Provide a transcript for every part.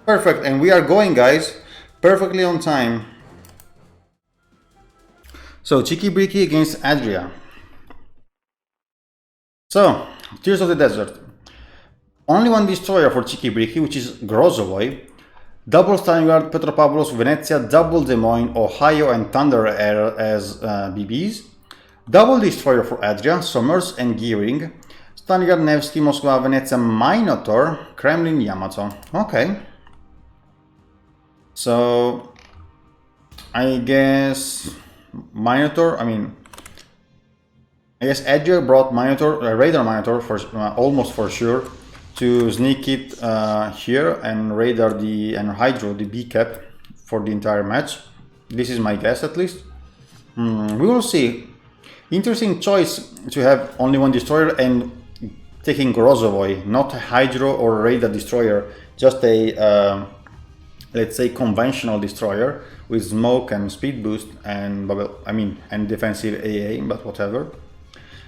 Perfect, and we are going, guys, perfectly on time. So, CKBK against ADRIA. So, Tears of the Desert. Only one destroyer for CKBK, which is Grozovoi. Double Stalingrad, Petropavlovsk, Venezia, double Des Moines, Ohio, and Thunder Air as BBs. Double destroyer for ADRIA, Somers and Gearing. Stalingrad, Nevsky, Moscow, Venezia, Minotaur, Kremlin, Yamato. Okay. So, I guess Minotaur, I guess ADRIA brought Minotaur, Radar Minotaur for almost for sure to sneak it here and radar and hydro the B cap for the entire match. This is my guess at least. We will see. Interesting choice to have only one destroyer and taking Grozovoi, not a hydro or radar destroyer, just a let's say conventional destroyer with smoke and speed boost and and defensive AA, but whatever.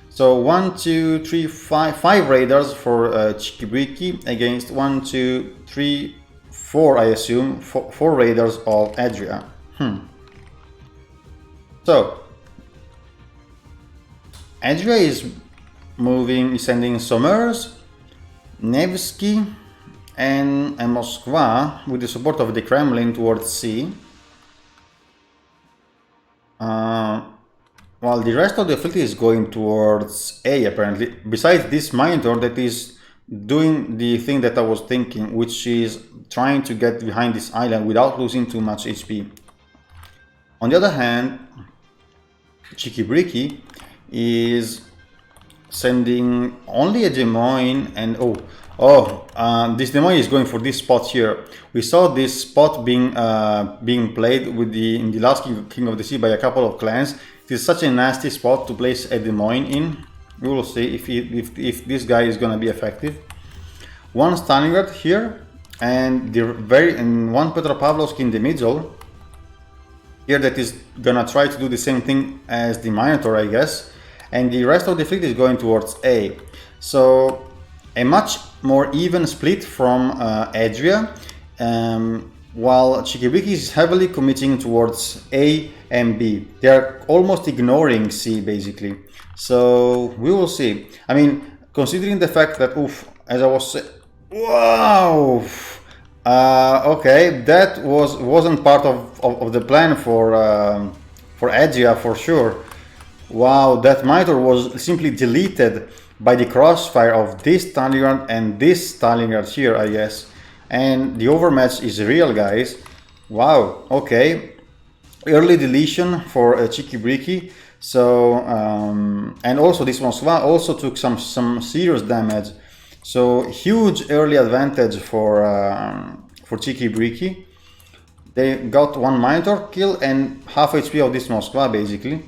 So 1, 2, 3, 5 radars for CKBK against 1, 2, 3, 4, I assume, 4 radars of ADRIA. So ADRIA is sending Somers, Nevsky, and Moskva with the support of the Kremlin towards C. While the rest of the fleet is going towards A, apparently, besides this Minotaur that is doing the thing that I was thinking, which is trying to get behind this island without losing too much HP. On the other hand, CKBK is sending only a Des Moines and this Des Moines is going for this spot here. We saw this spot being played with in the last King of the Sea by a couple of clans. It is such a nasty spot to place a Des Moines in. We will see if this guy is gonna be effective. One Stalingrad here and one Petropavlovsk in the middle. Here that is gonna try to do the same thing as the Minotaur, I guess. And the rest of the fleet is going towards A. So a much more even split from ADRIA, while CKBK is heavily committing towards A and B. They are almost ignoring C basically. So we will see. I mean, considering the fact that, as I was saying, wow! Okay, that wasn't part of the plan for ADRIA for sure. Wow, that Minotaur was simply deleted by the crossfire of this Stalingrad and this Stalingrad here, I guess. And the overmatch is real, guys. Wow, okay. Early deletion for CKBK. So, and also this Moskva also took some serious damage. So, huge early advantage for CKBK. They got one Minotaur kill and half HP of this Moskva, basically.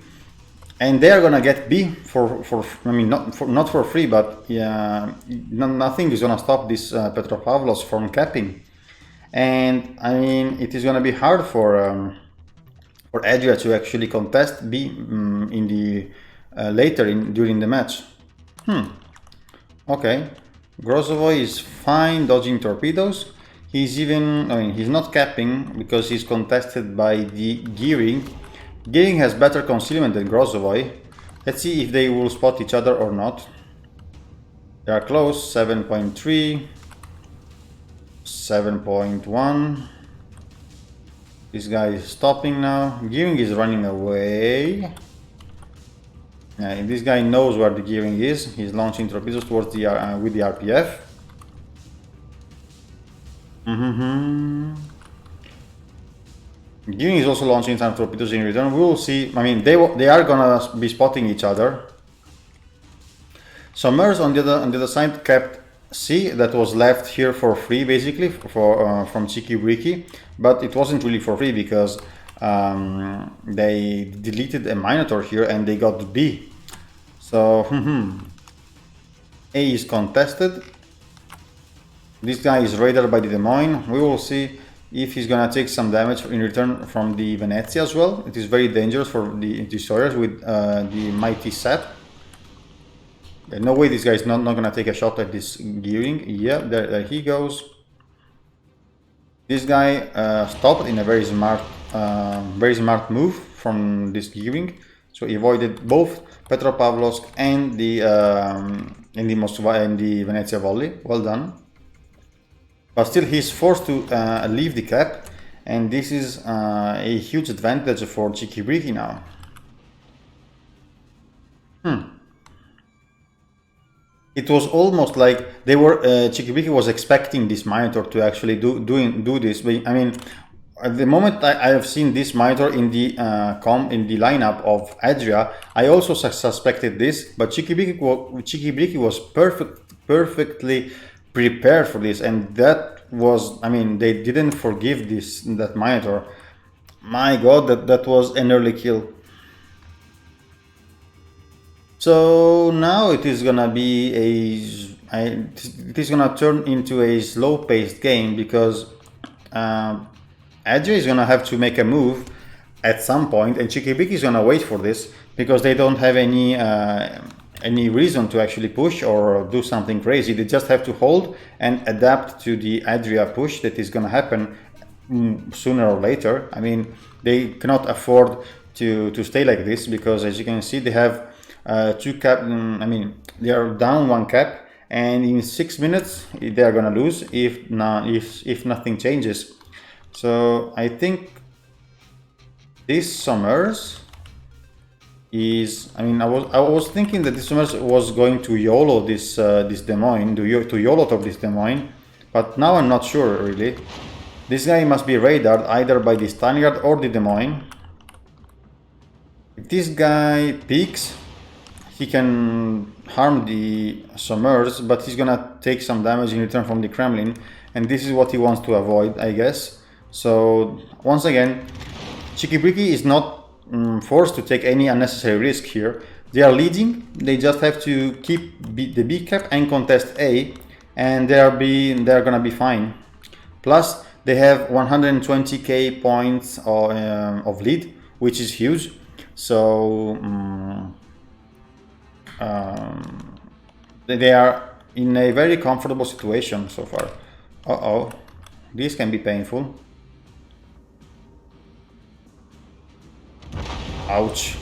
And they are gonna get B not for free, but yeah, nothing is gonna stop this Petropavlovsk from capping. And I mean, it is gonna be hard for ADRIA to actually contest B in the during the match. Okay, Grozovoi is fine dodging torpedoes. He's he's not capping because he's contested by the Gearing. Gearing has better concealment than Grozovoi. Let's see if they will spot each other or not. They are close, 7.3, 7.1. This guy is stopping now. Gearing is running away. Yeah, this guy knows where the Gearing is. He's launching torpedoes towards with the RPF. Gearing is also launching some torpedoes in return. We will see. I mean, they are gonna be spotting each other. Somers on the other side kept C, that was left here for free, basically from CKBK, but it wasn't really for free because they deleted a Minotaur here and they got B. So A is contested. This guy is raided by the Des Moines. We will see if he's gonna take some damage in return from the Venezia as well. It is very dangerous for the destroyers with the mighty sap. No way this guy is not gonna take a shot at this Gearing. Yeah, there he goes. This guy stopped in a very smart move from this gearing, so he avoided both Petropavlovsk and the Moskva and the Venezia volley. Well done. But still, he's forced to leave the cap, and this is a huge advantage for CKBK now. It was almost like they were CKBK was expecting this monitor to actually do this. But, I mean, at the moment I have seen this monitor in the lineup of ADRIA, I also suspected this, but CKBK was perfectly prepared for this, and that was, I mean, they didn't forgive that monitor. My God, that was an early kill. So now it is gonna be it is gonna turn into a slow-paced game, because ADRIA is gonna have to make a move at some point, and CKBK is gonna wait for this because they don't have any reason to actually push or do something crazy. They just have to hold and adapt to the ADRIA push that is gonna happen sooner or later. I mean, they cannot afford to stay like this, because as you can see, they have two cap. I mean, they are down one cap, and in 6 minutes they are gonna lose if nothing changes. So I think this Summers is, I mean, I was thinking that this Summers was going to YOLO this Des Moines, to YOLO top this Des Moines, but now I'm not sure really. This guy must be radared either by the Stalingrad or the Des Moines. If this guy peaks, he can harm the Summers, but he's gonna take some damage in return from the Kremlin, and this is what he wants to avoid, I guess. So once again, CKBK is not forced to take any unnecessary risk here. They are leading, they just have to keep the B cap and contest A, and they are gonna be fine. Plus they have 120k points of lead, which is huge. So they are in a very comfortable situation so far. This can be painful. Ouch.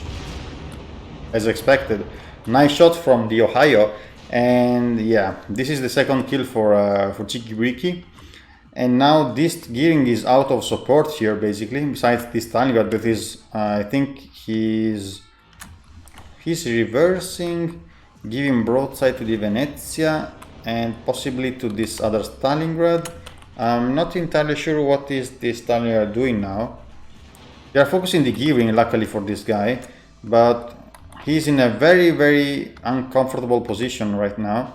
As expected. Nice shot from the Ohio, and yeah, this is the second kill for CKBK. And now this gearing is out of support here, basically, besides this Stalingrad, that is, I think he's reversing, giving broadside to the Venezia and possibly to this other Stalingrad. I'm not entirely sure what is this Stalingrad doing now. They are focusing the gearing, luckily for this guy, but he's in a very uncomfortable position right now.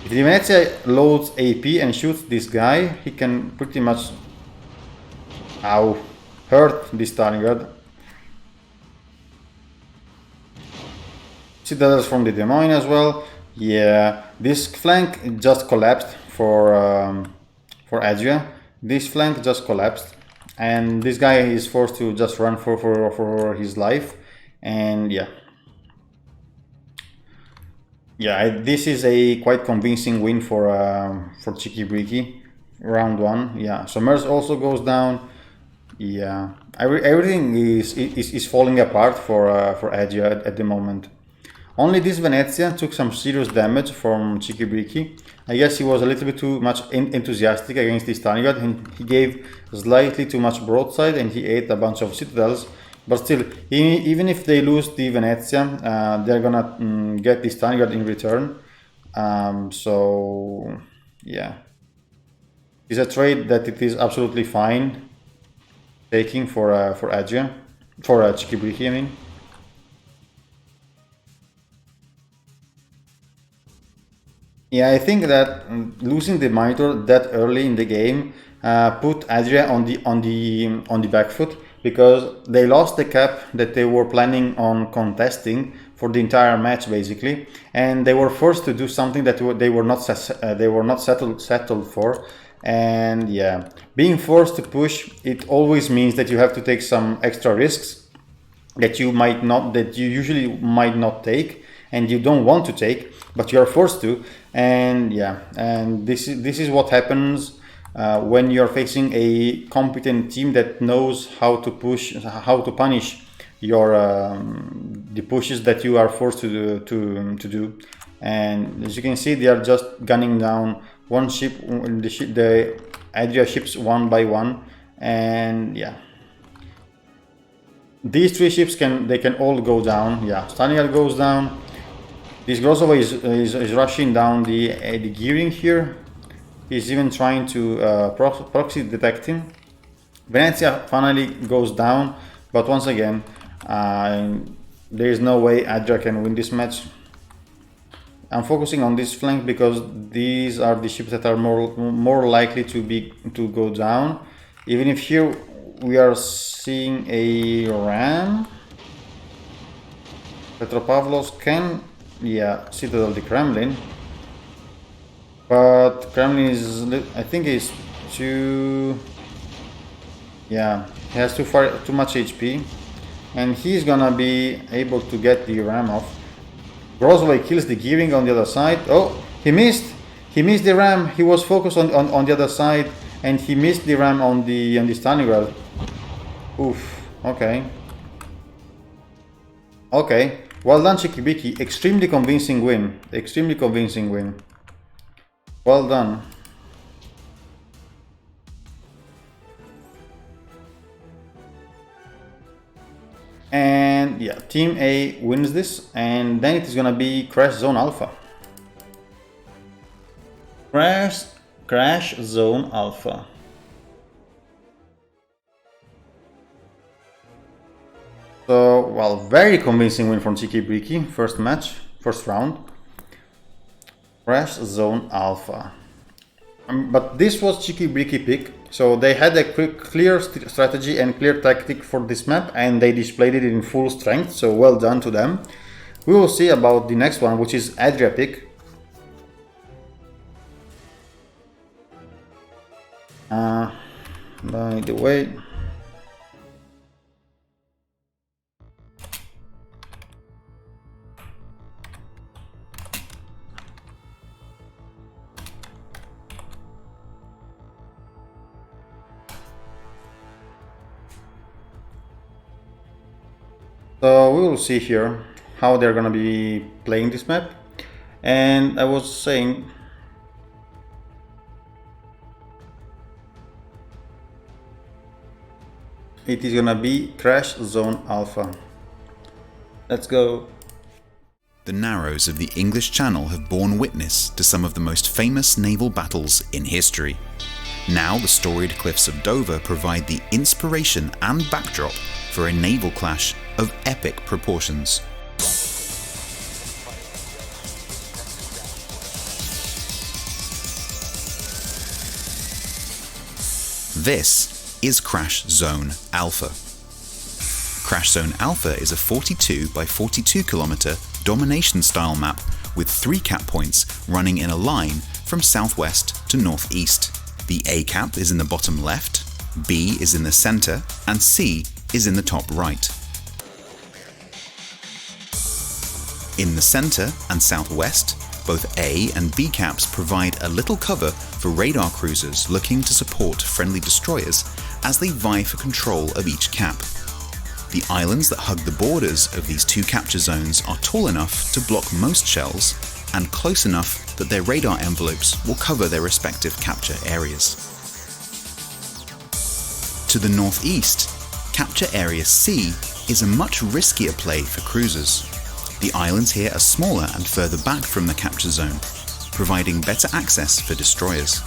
If the Venezia loads AP and shoots this guy, he can pretty much hurt this Stalingrad. Citadels from the Des Moines as well. Yeah, this flank just collapsed for ADRIA. This flank just collapsed, and this guy is forced to just run for his life. And yeah, this is a quite convincing win for CKBK. Round 1. Yeah, Summers also goes down. Yeah, everything is falling apart for ADRIA at the moment. Only this Venezia took some serious damage from CKBK. I guess he was a little bit too much enthusiastic against this Stalingrad, and he gave slightly too much broadside, and he ate a bunch of citadels. But still, even if they lose the Venezia, they're gonna get the Stalingrad in return. So yeah, it's a trade that it is absolutely fine taking for ADRIA, for CKBK, I mean. Yeah, I think that losing the monitor that early in the game put ADRIA on the back foot, because they lost the cap that they were planning on contesting for the entire match, basically, and they were forced to do something that they were not settled for. And yeah, being forced to push, it always means that you have to take some extra risks that you usually might not take, and you don't want to take, but you are forced to. And yeah, and this is what happens when you're facing a competent team that knows how to push, how to punish your the pushes that you are forced to do. And as you can see, they are just gunning down one ship, the ADRIA ships one by one, and yeah, these three ships they can all go down. Yeah, Staniel goes down. This Grozova is rushing down the gearing here. He's even trying to proxy detecting. Venezia finally goes down, but once again, there is no way ADRIA can win this match. I'm focusing on this flank because these are the ships that are more likely to go down. Even if here we are seeing a ram, Petropavlovsk can, yeah, Citadel the Kremlin, but Kremlin is, I think, is too, yeah, he has too much HP, and he's gonna be able to get the ram off. Grozovy kills the gearing on the other side. Oh, he missed the ram. He was focused on the other side, and he missed the ram on the Stalingrad. Oof. Okay. Okay. Well done, CKBK. Extremely convincing win. Extremely convincing win. Well done. And yeah, Team A wins this, and then it is gonna be Crash Zone Alpha. Crash Zone Alpha. So, well, very convincing win from CKBK. First match, first round. Crash Zone Alpha. But this was CKBK pick, so they had a clear strategy and clear tactic for this map, and they displayed it in full strength, so well done to them. We will see about the next one, which is ADRIA pick. By the way, so we will see here how they're gonna be playing this map. And I was saying, it is gonna be Crash Zone Alpha. Let's go. The narrows of the English Channel have borne witness to some of the most famous naval battles in history. Now the storied cliffs of Dover provide the inspiration and backdrop for a naval clash of epic proportions. This is Crash Zone Alpha. Crash Zone Alpha is a 42 by 42 kilometer domination style map with 3 cap points running in a line from southwest to northeast. The A cap is in the bottom left, B is in the center, and C is in the top right. In the center and southwest, both A and B caps provide a little cover for radar cruisers looking to support friendly destroyers as they vie for control of each cap. The islands that hug the borders of these two capture zones are tall enough to block most shells and close enough that their radar envelopes will cover their respective capture areas. To the northeast, Capture Area C is a much riskier play for cruisers. The islands here are smaller and further back from the capture zone, providing better access for destroyers.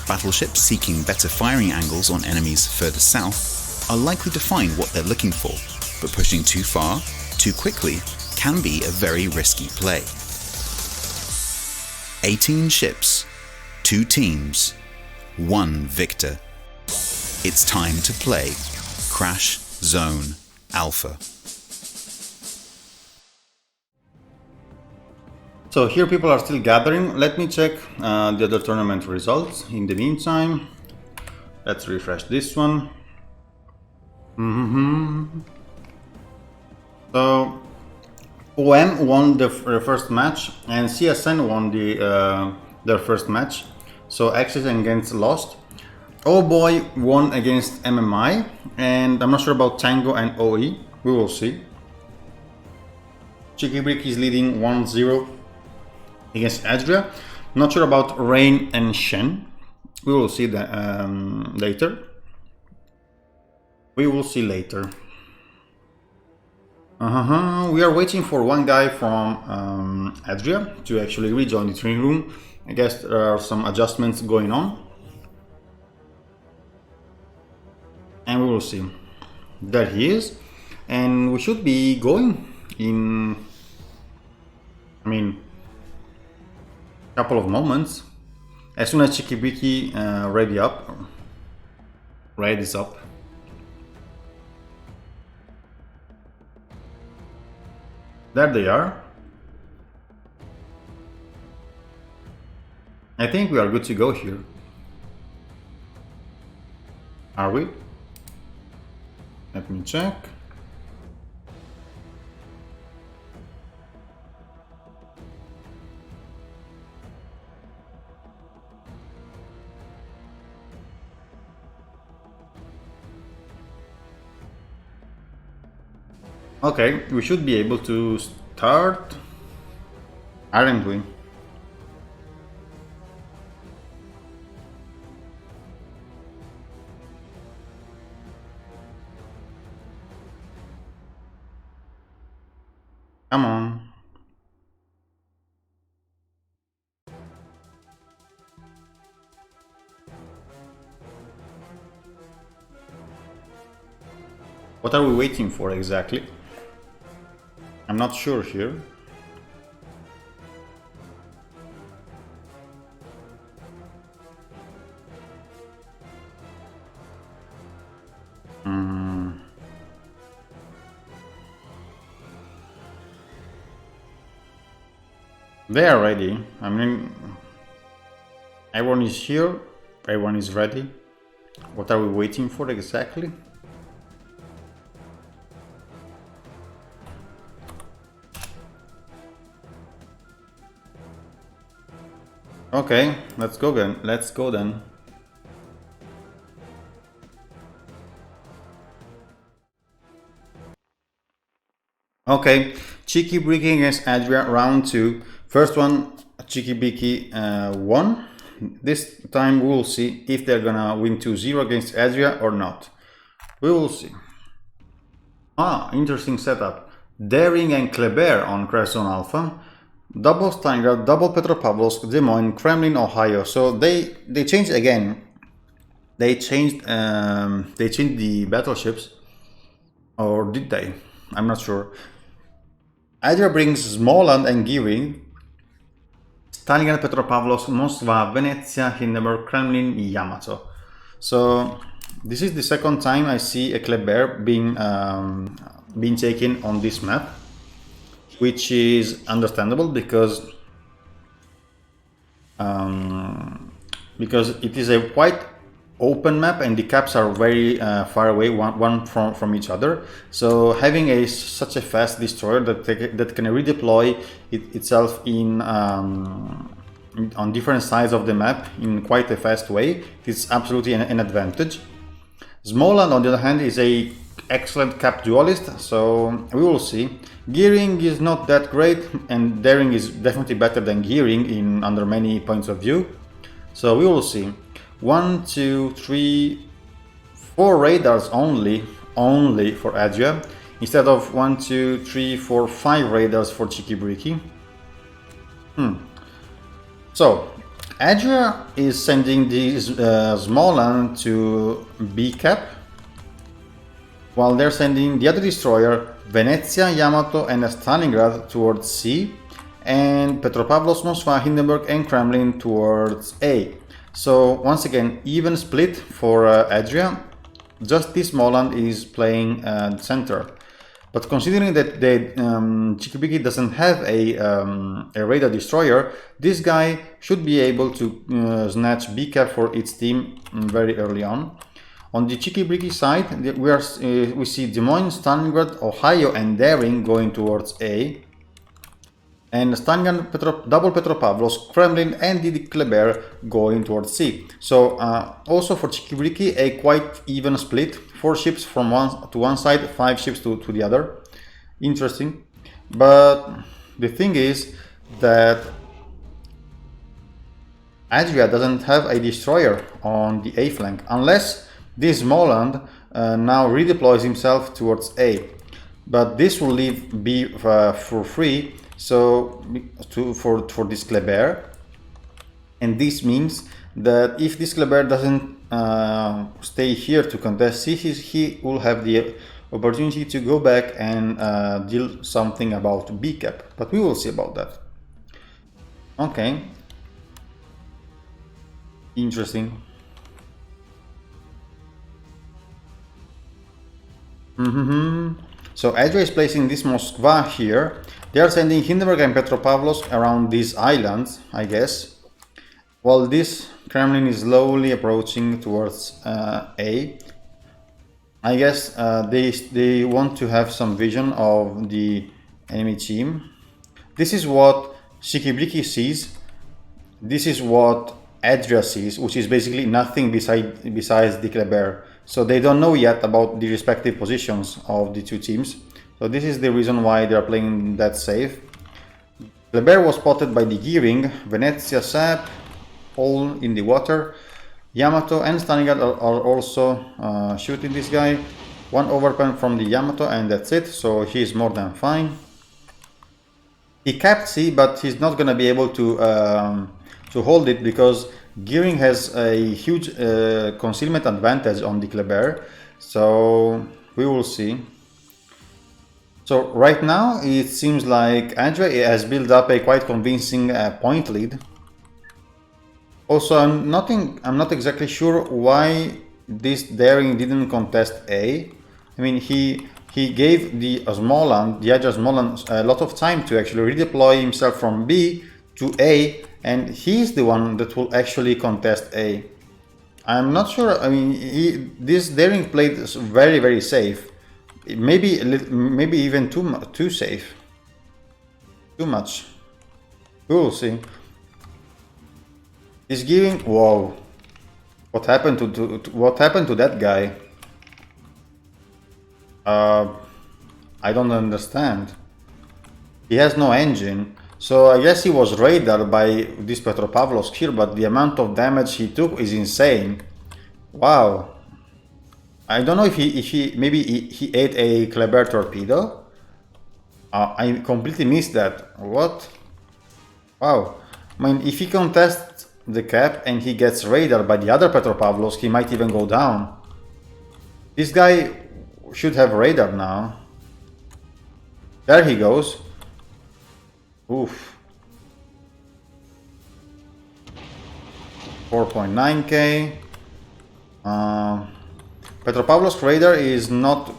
Battleships seeking better firing angles on enemies further south are likely to find what they're looking for, but pushing too far, too quickly, can be a very risky play. 18 ships, 2 teams, 1 victor. It's time to play Crash Zone Alpha. So here people are still gathering. Let me check the other tournament results. In the meantime, let's refresh this one. So OM won the first match, and CSN won their first match. So Axis and Gens lost. Oh Boy won against MMI, and I'm not sure about Tango and OE. We will see. CKBK is leading 1-0 against ADRIA. Not sure about Rain and Shen. We will see that later. We will see later. We are waiting for one guy from ADRIA to actually rejoin the training room. I guess there are some adjustments going on. And we will see. There he is. And we should be going in, a couple of moments. As soon as CKBK readies up. There they are. I think we are good to go here. Are we? Let me check. Okay, we should be able to start, aren't we? Come on. What are we waiting for exactly? I'm not sure here. They are ready. Everyone is here. Everyone is ready. What are we waiting for exactly? Okay, let's go then. Let's go then. Okay, CKBK against ADRIA round 2. First one, CKBK won. This time we will see if they're gonna win 2-0 against ADRIA or not. We will see. Interesting setup. Daring and Kleber on Crescent Alpha. Double Stalingrad, double Petropavlovsk, Des Moines, Kremlin, Ohio. So they changed again. They changed the battleships, or did they? I'm not sure. ADRIA brings Smolensk and Giring, Stalingrad, Petropavlovsk, Moskva, Venezia, Hindenburg, Kremlin, Yamato. So this is the second time I see a Kleber being taken on this map, which is understandable because it is a quite open map and the caps are very far away one from each other. So having such a fast destroyer that can redeploy itself in on different sides of the map in quite a fast way, it's absolutely an advantage. Smolensk, on the other hand, is a excellent cap duelist, so we will see. Giring is not that great, and Daring is definitely better than Giring under many points of view. So we will see. 1, 2, 3, 4 radars only for ADRIA, instead of 1, 2, 3, 4, 5 radars for CKBK. So ADRIA is sending these Smolensk to B cap, while they're sending the other destroyer Venezia, Yamato and Stalingrad towards C, and Petropavlovsk, Moskva, Hindenburg and Kremlin towards A. So once again, even split for ADRIA. Just this Smolensk is playing center. But considering that the CKBK doesn't have a radar destroyer, this guy should be able to snatch B cap for its team very early on. On the CKBK side, we see Des Moines, Stalingrad, Ohio and Daring going towards A. and Stangan, double Petropavlovsk, Kremlin, and the Kleber going towards C. So also for CKBK, a quite even split. 4 ships from one side, 5 ships to the other. Interesting. But the thing is that ADRIA doesn't have a destroyer on the A flank, unless this Smoland now redeploys himself towards A. But this will leave B for free, so for this Kleber, and this means that if this Kleber doesn't stay here to contest C, he will have the opportunity to go back and deal something about B cap, but we will see about that. Okay, interesting. So ADRIA is placing this Moskva here. They are sending Hindenburg and Petropavlovsk around these islands, I guess, while this Kremlin is slowly approaching towards A. I guess they want to have some vision of the enemy team. This is what CKBK sees. This is what ADRIA sees, which is basically nothing besides the Kleber. So they don't know yet about the respective positions of the two teams. So this is the reason why they are playing that safe. Kleber was spotted by the Gearing, Venezia Sap, all in the water. Yamato and Stalingrad are also shooting this guy. One overpen from the Yamato and that's it, so he's more than fine. He capped C, but he's not gonna be able to hold it because Gearing has a huge concealment advantage on the Kleber, so we will see. So right now it seems like ADRIA has built up a quite convincing point lead. Also, I'm not exactly sure why this Daring didn't contest A. I mean, he gave the Smoland, the ADRIA Smoland, a lot of time to actually redeploy himself from B to A, and he's the one that will actually contest A. I'm not sure. I mean, this Daring played very, very safe. Maybe even too safe. Too much. We will see. He's giving. Whoa! What happened to that guy? I don't understand. He has no engine, so I guess he was raided by this Petropavlovsk here. But the amount of damage he took is insane. Wow! I don't know if he ate a Kleber torpedo. I completely missed that. What? Wow! I mean, if he contests the cap and he gets raided by the other Petropavlovsk, he might even go down. This guy should have radar now. There he goes. Oof. 4.9k. Petropavlovsk radar is not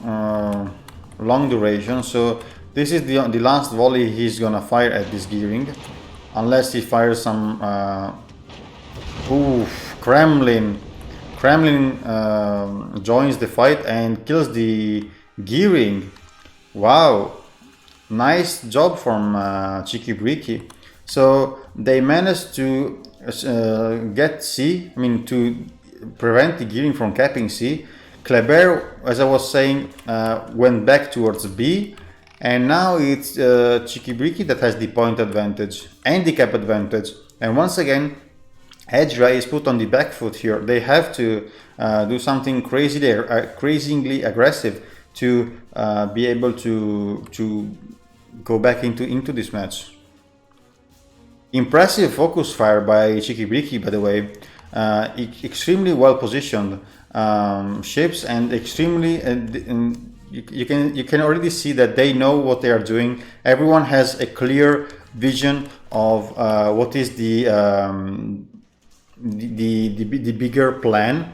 long duration, so this is the last volley he's gonna fire at this Gearing, unless he fires some. Oof! Kremlin joins the fight and kills the Gearing. Wow! Nice job from CKBK. So they managed to get C. I mean, to prevent the Gearing from capping C. Kleber, as I was saying, went back towards B, and now it's CKBK that has the point advantage and the cap advantage. And once again, ADRIA is put on the back foot here. They have to do something crazily aggressive to be able to go back into this match. Impressive focus fire by CKBK, by the way. Extremely well positioned ships, and extremely you can already see that they know what they are doing. Everyone has a clear vision of what is the bigger plan.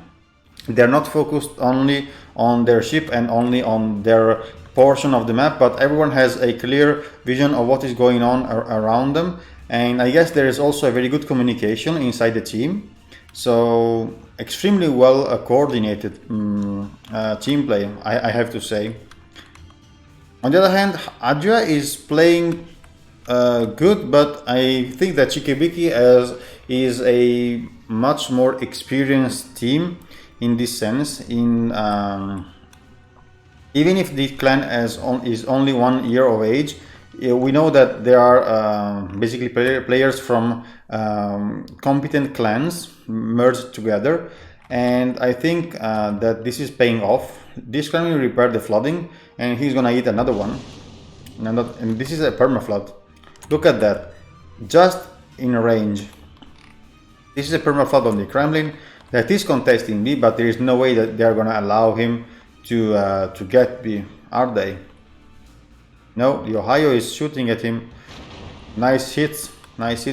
They're not focused only on their ship and only on their portion of the map, but everyone has a clear vision of what is going on around them. And I guess there is also a very good communication inside the team. So extremely well coordinated team play, I have to say. On the other hand, ADRIA is playing good, but I think that CKBK is a much more experienced team in this sense. Even if the clan is only 1 year of age, we know that there are basically players from competent clans merged together, and I think that this is paying off. This clan will repair the flooding, and he's gonna eat another one. And this is a permaflood. Look at that, just in range. This is a permaflood on the Kremlin that is contesting B, but there is no way that they are gonna allow him to get B, are they? No, the Ohio is shooting at him. Nice hits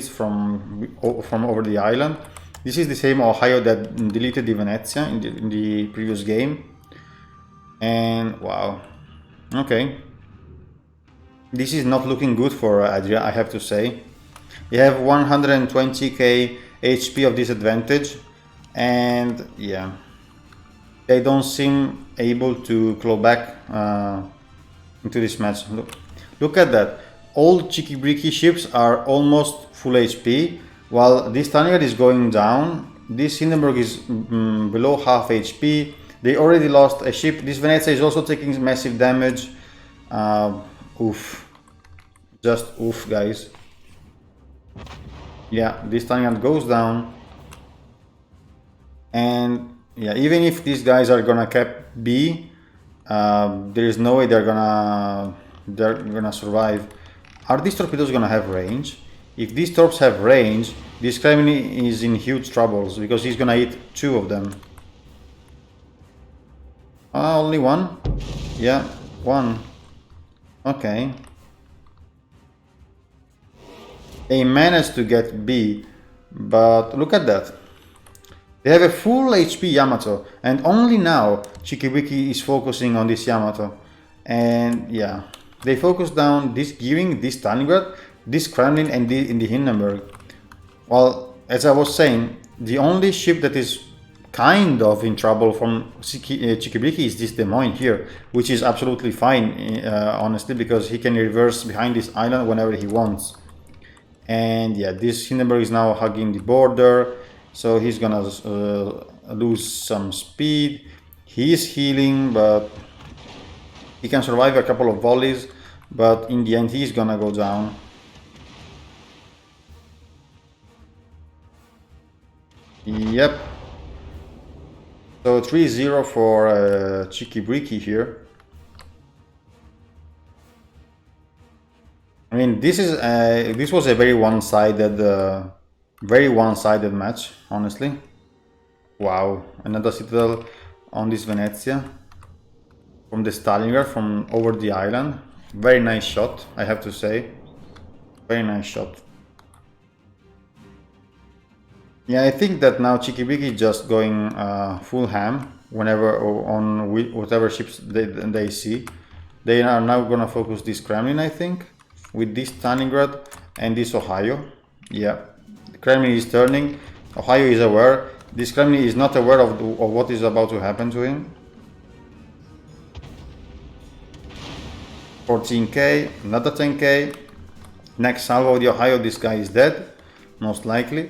from over the island. This is the same Ohio that deleted the Venezia in the previous game. And wow, okay. This is not looking good for ADRIA, I have to say. You have 120k HP of disadvantage, and yeah, they don't seem able to claw back into this match. Look at that. All CKBK ships are almost full HP, while this Stalingrad is going down. This Hindenburg is below half HP. They already lost a ship. This Venezia is also taking massive damage. Oof. Just oof, guys. Yeah, this Stalingrad goes down. And yeah, even if these guys are gonna cap B, there is no way they're gonna survive. Are these torpedoes gonna have range? If these torps have range, this Kremlin is in huge troubles because he's gonna eat 2 of them. Only 1? Yeah, 1. Okay. They managed to get B, but look at that. They have a full HP Yamato, and only now CKBK is focusing on this Yamato. And yeah, they focus down this gearing, this Stalingrad, this Kremlin, and in the Hindenburg. Well, as I was saying, the only ship that is kind of in trouble from CKBK is this Des Moines here, which is absolutely fine, honestly, because he can reverse behind this island whenever he wants. And yeah, this Hindenburg is now hugging the border, so he's gonna lose some speed. He is healing, but he can survive a couple of volleys, but in the end he's gonna go down. Yep. So 3-0 for CKBK here. I mean, this was a very one-sided match, honestly. Wow, another citadel on this Venezia from the Stalingrad from over the island. Very nice shot, I have to say. Very nice shot. Yeah, I think that now CKBK is just going full ham whenever on whatever ships they see. They are now gonna focus this Kremlin, I think, with this Stalingrad and this Ohio. Yeah, the Kremlin is turning. Ohio is aware. This Kremlin is not aware of what is about to happen to him. 14k, another 10k. Next salvo of the Ohio, this guy is dead, most likely.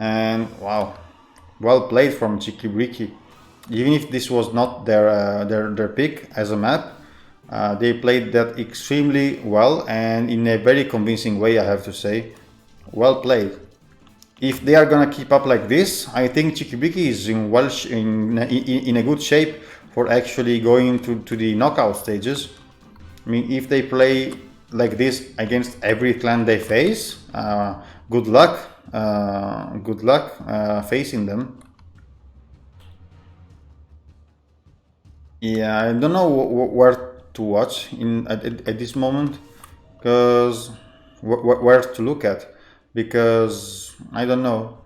And wow, well played from CKBK. Even if this was not their pick as a map, they played that extremely well and in a very convincing way, I have to say. Well played. If they are gonna keep up like this, I think CKBK is in a good shape for actually going to the knockout stages. I mean, if they play like this against every clan they face, good luck. Good luck facing them. Yeah, I don't know where to watch at this moment, because where to look at, because I don't know.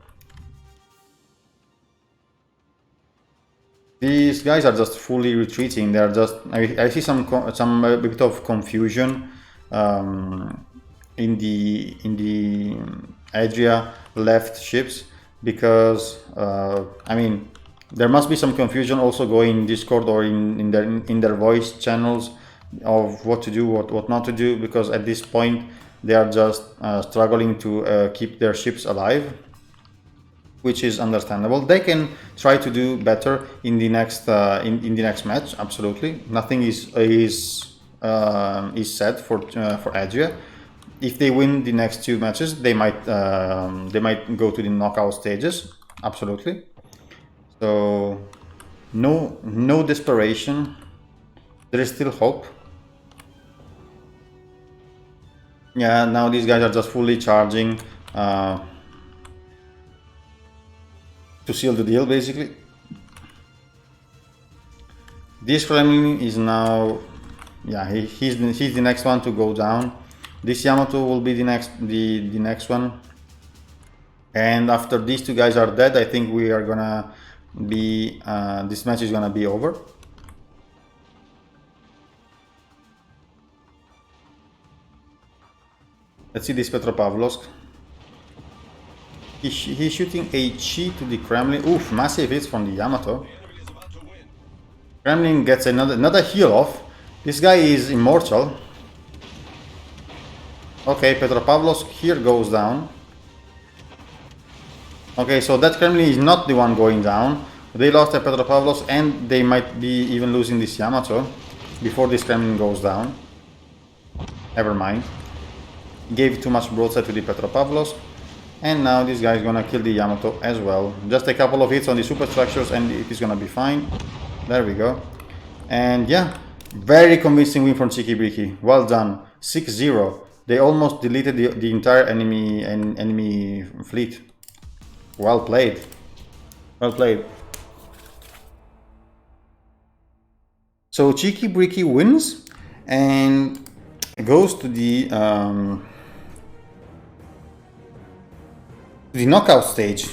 These guys are just fully retreating. They are just. I see some bit of confusion in the ADRIA left ships, because I mean, there must be some confusion also going in Discord or in their voice channels of what to do, what not to do, because at this point They are just struggling to keep their ships alive, which is understandable. They can try to do better in the next in the next match. Absolutely, nothing is set for ADRIA. If they win the next 2 matches, they might go to the knockout stages. Absolutely. So no desperation. There is still hope. Yeah, now these guys are just fully charging to seal the deal, basically. This Kremlin is now, yeah, he's the next one to go down. This Yamato will be the next one. And after these 2 guys are dead, I think we are gonna be this match is gonna be over. Let's see this Petropavlovsk. He's shooting a chi to the Kremlin. Oof, massive hits from the Yamato. Kremlin gets another heal off. This guy is immortal. Okay, Petropavlovsk here goes down. Okay, so that Kremlin is not the one going down. They lost a Petropavlovsk and they might be even losing this Yamato before this Kremlin goes down. Never mind. Gave too much broadside to the Petropavlovsk. And now this guy is gonna kill the Yamato as well. Just a couple of hits on the superstructures and it is gonna be fine. There we go. And yeah, very convincing win from CKBK. Well done. 6-0. They almost deleted the entire enemy fleet. Well played. Well played. So CKBK wins and goes to the knockout stage.